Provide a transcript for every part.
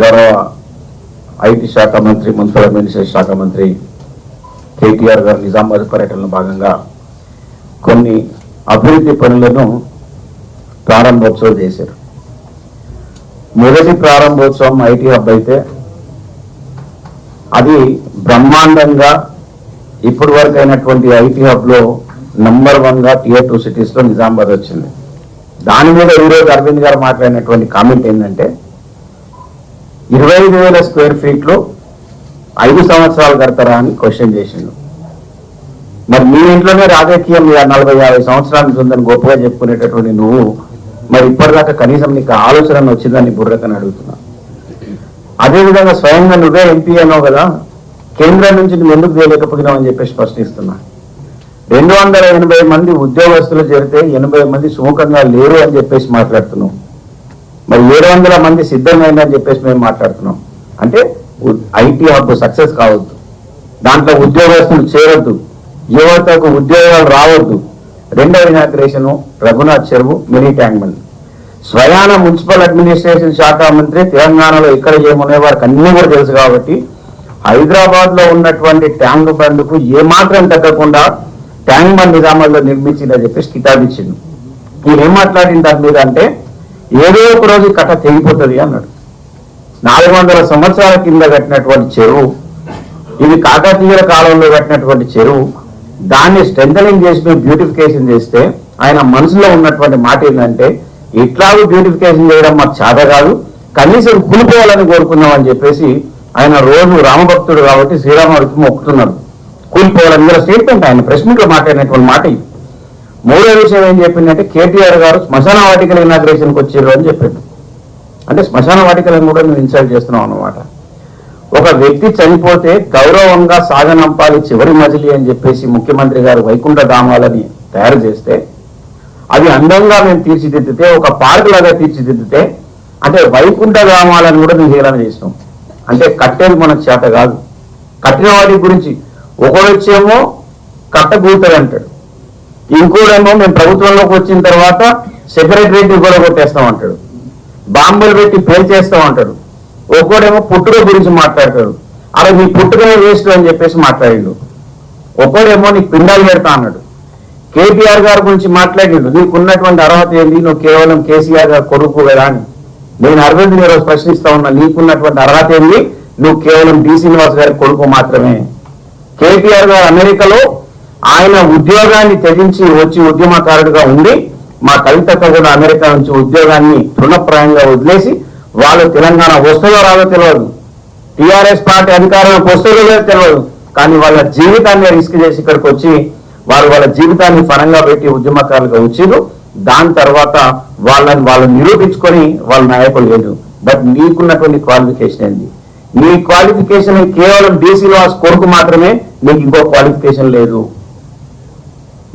గౌరవ ఐటీ శాఖ మంత్రి, మున్సిపల్ అడ్మినిస్ట్రేషన్ శాఖ మంత్రి కేటీఆర్ గారు నిజామాబాద్ పర్యటనలో భాగంగా కొన్ని అభివృద్ధి పనులను ప్రారంభోత్సవం చేశారు. మొదటి ప్రారంభోత్సవం ఐటీ హబ్ అయితే అది బ్రహ్మాండంగా ఇప్పటి వరకు అయినటువంటి ఐటీ హబ్ లో నంబర్ 1గా Tier 2 సిటీస్ లో నిజామాబాద్ వచ్చింది. దాని మీద ఈరోజు అరవింద్ గారు మాట్లాడినటువంటి కామెంట్ ఏంటంటే 25,000 స్క్వేర్ ఫీట్లు 5 సంవత్సరాలు కడతారా అని క్వశ్చన్ చేసిండు. మరి మీ ఇంట్లోనే రాజకీయం 40-50 సంవత్సరాల నుంచి ఉందని గొప్పగా చెప్పుకునేటటువంటి నువ్వు మరి ఇప్పటిదాకా కనీసం నీకు ఆలోచన వచ్చిందని బుర్రకని అడుగుతున్నా. అదేవిధంగా స్వయంగా నువ్వే ఎంపీ అన్నావు కదా, కేంద్రం నుంచి నువ్వు ఎందుకు చేయలేకపోయినావు అని చెప్పేసి ప్రశ్నిస్తున్నా. 280 మంది ఉద్యోగస్తులు చేరితే 80 మంది సుముఖంగా లేరు అని చెప్పేసి మాట్లాడుతున్నాం. మరి 700 మంది సిద్ధమైందని చెప్పేసి మేము మాట్లాడుతున్నాం. అంటే ఐటీ హబ్ సక్సెస్ కావద్దు, దాంట్లో ఉద్యోగస్తులు చేరొద్దు, యువతకు ఉద్యోగాలు రావద్దు. రెండవ ఇనాగ్రేషన్ రఘునాథ్ చెరువు, మినీ ట్యాంక్ బండ్. స్వయాన మున్సిపల్ అడ్మినిస్ట్రేషన్ శాఖ మంత్రి తెలంగాణలో ఇక్కడ ఏమున్నాయో వారికి అన్ని కూడా తెలుసు కాబట్టి హైదరాబాద్ లో ఉన్నటువంటి ట్యాంక్ బండ్కు ఏమాత్రం తగ్గకుండా ట్యాంక్ బండ్ నిజామాబాద్లో నిర్మించిందని చెప్పేసి కితాబిచ్చింది. ఈయన ఏం మాట్లాడిన దాని మీద అంటే ఏదో ఒక రోజు కట్ట తెగిపోతుంది అన్నాడు. 400 సంవత్సరాల కింద కట్టినటువంటి చెరువు, ఇది కాకతీయుల కాలంలో కట్టినటువంటి చెరువు, దాన్ని స్ట్రెంథనింగ్ చేసి మేము బ్యూటిఫికేషన్ చేస్తే ఆయన మనసులో ఉన్నటువంటి మాట ఏంటంటే ఇట్లాగూ బ్యూటిఫికేషన్ చేయడం మాకు చేత కాదు, కనీసం కూలిపోవాలని కోరుకున్నాం అని చెప్పేసి ఆయన రోజు రామభక్తుడు కాబట్టి శ్రీరాముడికి మొక్కుతున్నాడు. కూలిపోవాలని కూడా స్టేట్మెంట్ ఆయన ప్రెస్ మీట్ లో మాట్లాడినటువంటి మాట. మూడో విషయం ఏం చెప్పిందంటే కేటీఆర్ గారు శ్మశాన వాటికల ఇనాగ్రేషన్కి వచ్చారు అని చెప్పింది. అంటే శ్మశాన వాటికలను కూడా మేము ఇన్సల్ట్ చేస్తున్నాం అన్నమాట. ఒక వ్యక్తి చనిపోతే గౌరవంగా సాగనంపాలి చివరి మజిలీ అని చెప్పేసి ముఖ్యమంత్రి గారు వైకుంఠ ధామాలని తయారు చేస్తే అవి అందంగా మేము తీర్చిదిద్దితే, ఒక పార్క్ లాగా తీర్చిదిద్దితే, అంటే వైకుంఠ ధామాలను కూడా మేము హేళన చేసినాం. అంటే కట్టేది మనకు చేత కాదు. కట్టిన వాటి గురించి ఒకడు వచ్చేమో కట్టగూతాడు అంటాడు, ఇంకోడేమో మేము ప్రభుత్వంలోకి వచ్చిన తర్వాత సెక్రటరేట్ కూడా కొట్టేస్తాం అంటాడు, బాంబులు పెట్టి పేల్చేస్తాం అంటాడు. ఒక్కోడేమో పుట్టుక గురించి మాట్లాడతాడు, అలా నీ పుట్టుకనే వేస్ట్ అని చెప్పేసి మాట్లాడిండు. ఒక్కోడేమో నీకు పిండాలు పెడతా అన్నాడు. కేటీఆర్ గారి గురించి మాట్లాడిండు, నీకున్నటువంటి అర్హత ఏంది, నువ్వు కేవలం కేసీఆర్ గారు కొడుకు కదా అని. నేను అరవింద్ ఈరోజు ప్రశ్నిస్తా ఉన్నా, నీకున్నటువంటి అర్హత ఏంది, నువ్వు కేవలం డి శ్రీనివాస్ గారి కొడుకు మాత్రమే. కేటీఆర్ గారు అమెరికాలో ఆయన ఉద్యోగాన్ని త్యజించి వచ్చి ఉద్యమకారుడిగా ఉండి మా కవితక్క కూడా అమెరికా నుంచి ఉద్యోగాన్ని తృణప్రాయంగా వదిలేసి వాళ్ళు తెలంగాణ వస్తుందో రాదో తెలియదు, టీఆర్ఎస్ పార్టీ అధికారంలోకి వస్తుందో లేదో తెలియదు, కానీ వాళ్ళ జీవితాన్ని రిస్క్ చేసి ఇక్కడికి వచ్చి వాళ్ళ జీవితాన్ని పరంగా పెట్టి ఉద్యమకారులుగా వచ్చారు. దాని తర్వాత వాళ్ళు నిరూపించుకొని వాళ్ళ నాయకులు లేదు. బట్ నీకున్నటువంటి క్వాలిఫికేషన్ ఏంది? నీ క్వాలిఫికేషన్ కేవలం డి శ్రీనివాస్ కొడుకు మాత్రమే, నీకు ఇంకో క్వాలిఫికేషన్ లేదు.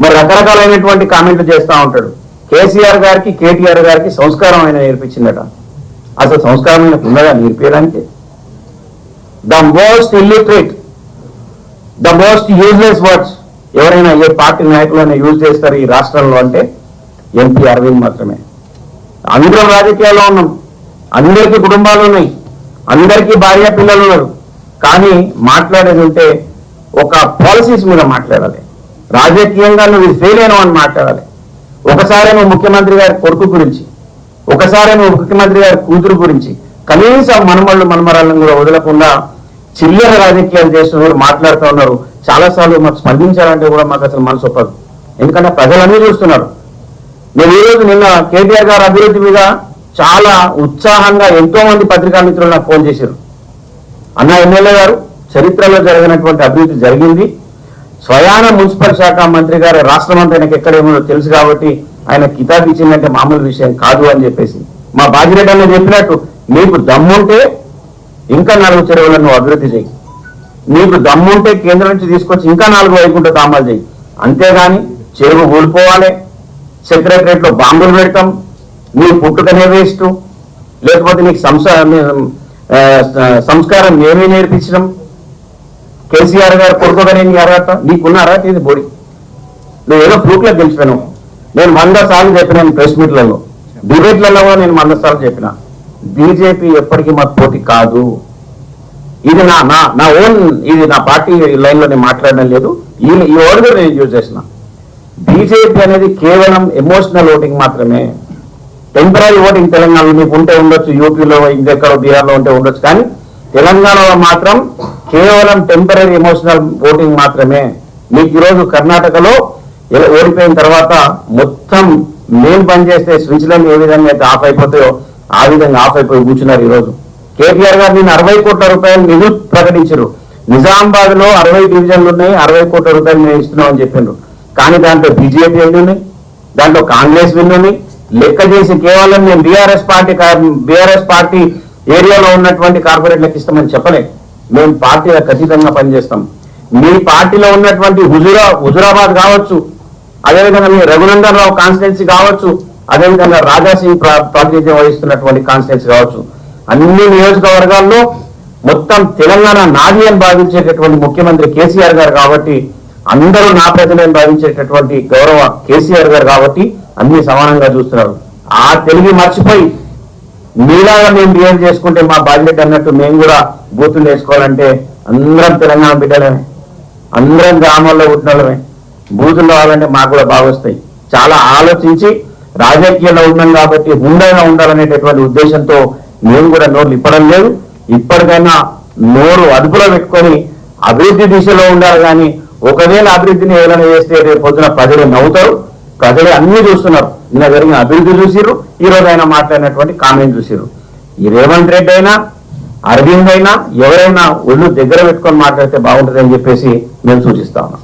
మరి రకరకాలైనటువంటి కామెంట్లు చేస్తూ ఉంటాడు. కేసీఆర్ గారికి కేటీఆర్ గారికి సంస్కారం ఆయన నేర్పించిందట. అసలు సంస్కారం ఉన్నదా నేర్పించడానికి? The most illiterate, the most useless words ఎవరైనా ఏ పార్టీ నాయకులైనా యూజ్ చేస్తారు ఈ రాష్ట్రంలో అంటే ఎంపీ అరవింద్ మాత్రమే. అందరం రాజకీయాల్లో ఉన్నాం, అందరికీ కుటుంబాలు ఉన్నాయి, అందరికీ భార్య పిల్లలు ఉన్నారు. కానీ మాట్లాడేది ఉంటే ఒక పాలసీస్ మీద మాట్లాడాలి, రాజకీయంగా నువ్వు ఫెయిల్ అయినావు అని మాట్లాడాలి. ఒకసారేమో ముఖ్యమంత్రి గారి కొడుకు గురించి, ఒకసారేమో ముఖ్యమంత్రి గారి కూతురు గురించి, కనీసం మనమరాలను కూడా వదలకుండా చిల్లర రాజకీయాలు చేస్తున్నారు, మాట్లాడుతూ ఉన్నారు. చాలాసార్లు మాకు స్పందించాలంటే కూడా మాకు అసలు మనసు ఒప్పదు, ఎందుకంటే ప్రజలన్నీ చూస్తున్నారు. నేను ఈరోజు నిన్న కేటీఆర్ గారి అభివృద్ధి మీద చాలా ఉత్సాహంగా ఎంతో మంది పత్రికా మిత్రులు నాకు ఫోన్ చేశారు. అన్న ఎమ్మెల్యే గారు, చరిత్రలో జరిగినటువంటి అభివృద్ధి జరిగింది, స్వయాన మున్సిపల్ శాఖ మంత్రి గారు రాష్ట్రం అంతా ఆయనకి ఎక్కడేమో తెలుసు కాబట్టి ఆయన కితాబ్ ఇచ్చిందంటే మామూలు విషయం కాదు అని చెప్పేసి మా బాజిరెడ్డి అన్న చెప్పినట్టు నీకు దమ్ముంటే ఇంకా 4 చెరువులను నువ్వు అభివృద్ధి చేయి, నీకు దమ్ముంటే కేంద్రం నుంచి తీసుకొచ్చి ఇంకా 4 వైకుంఠ ధామాలు చేయి. అంతేగాని చెరువు కూలిపోవాలి, సెక్రటరేట్ లో బాంబులు పెడతాం, నీ పుట్టుకనే వేస్ట్, లేకపోతే నీకు సంస్కారం ఏమీ నేర్పించడం, కేసీఆర్ గారు కొడుకోగానే నీ అర్హత నీకున్న అర్హత ఇది బోడి. నువ్వు ఏదో ఫ్లూక్లో గెలిచిపోయాను. నేను 100 సార్లు చెప్పినాను, ప్రెస్ మీట్లలో డిబేట్లలో నేను 100 సార్లు చెప్పిన. బీజేపీ ఎప్పటికీ మాకు పోటీ కాదు. ఇది నా నా నా ఓన్, ఇది నా పార్టీ లైన్లో నేను మాట్లాడడం లేదు. ఈ వర్డ్ కూడా నేను యూజ్ చేసిన. బీజేపీ అనేది కేవలం ఎమోషనల్ ఓటింగ్ మాత్రమే. టెంపరీ ఓటింగ్ తెలంగాణలో మీకు ఉంటే ఉండొచ్చు, యూపీలో ఇంకెక్కడో బీహార్లో ఉంటే ఉండొచ్చు, కానీ తెలంగాణలో మాత్రం కేవలం టెంపరీ ఎమోషనల్ ఓటింగ్ మాత్రమే. మీకు ఈరోజు కర్ణాటకలో ఓడిపోయిన తర్వాత మొత్తం మేము పనిచేస్తే స్విచ్లన్నీ ఏ విధంగా అయితే ఆఫ్ అయిపోతాయో ఆ విధంగా ఆఫ్ అయిపోయి కూర్చున్నారు. ఈరోజు కేటీఆర్ గారు నిన్న 60 కోట్ల రూపాయలు నిధులు ప్రకటించారు. నిజామాబాద్ లో 60 డివిజన్లు ఉన్నాయి, 60 కోట్ల రూపాయలు మేము ఇస్తున్నామని చెప్పిండ్రు. కానీ దాంట్లో బీజేపీ ఎన్ని ఉన్నాయి, దాంట్లో కాంగ్రెస్ ఎన్ని ఉన్నాయి లెక్క చేసి కేవలం మేము బీఆర్ఎస్ పార్టీ ఏరియాలో ఉన్నటువంటి కార్పొరేట్లకు ఇస్తామని చెప్పలే. మేము పార్టీలకు ఖచ్చితంగా పనిచేస్తాం. మీ పార్టీలో ఉన్నటువంటి హుజురాబాద్ కావచ్చు, అదేవిధంగా మీ రఘునందన్ రావు కాన్స్టిట్యున్సీ కావచ్చు, అదేవిధంగా రాజాసింగ్ ప్రాతినిధ్యం వహిస్తున్నటువంటి కాన్స్టిట్యున్సీ కావచ్చు, అన్ని నియోజకవర్గాల్లో మొత్తం తెలంగాణ నాది అని భావించేటటువంటి ముఖ్యమంత్రి కేసీఆర్ గారు కాబట్టి, అందరూ నా ప్రజలను భావించేటటువంటి గౌరవ కేసీఆర్ గారు కాబట్టి అన్ని సమానంగా చూస్తున్నారు. ఆ తెలుగు మర్చిపోయి మీలాగా మేము బిహేవ్ చేసుకుంటే మా బాధ్యత అన్నట్టు మేము కూడా బూతులు వేసుకోవాలంటే అందరం తెలంగాణ బిడ్డలమే, అందరం గ్రామాల్లో పుట్టినోళ్ళమే. బూతులు రావాలంటే మాకు కూడా బాగా వస్తాయి. చాలా ఆలోచించి రాజకీయాల్లో ఉన్నాం కాబట్టి హుందాగా ఉండాలనేటటువంటి ఉద్దేశంతో మేము కూడా నోరు ఇప్పడం లేదు. ఇప్పటికైనా నోరు అదుపులో పెట్టుకొని అభివృద్ధి దిశలో ఉండాలి. కానీ ఒకవేళ అభివృద్ధిని ఏదైనా చేస్తే రేపు పొద్దున ప్రజలు నవ్వుతారు. ప్రజలే అన్ని చూస్తున్నారు. నిన్న జరిగిన అభివృద్ధి చూసిర్రు, ఈ రోజు ఆయన మాట్లాడినటువంటి కామెంట్ చూసిర్రు. ఈ రేవంత్ రెడ్డి అయినా అరవింద్ అయినా ఎవరైనా ఒళ్ళు దగ్గర పెట్టుకొని మాట్లాడితే బాగుంటుందని చెప్పేసి మేము సూచిస్తా ఉన్నాం.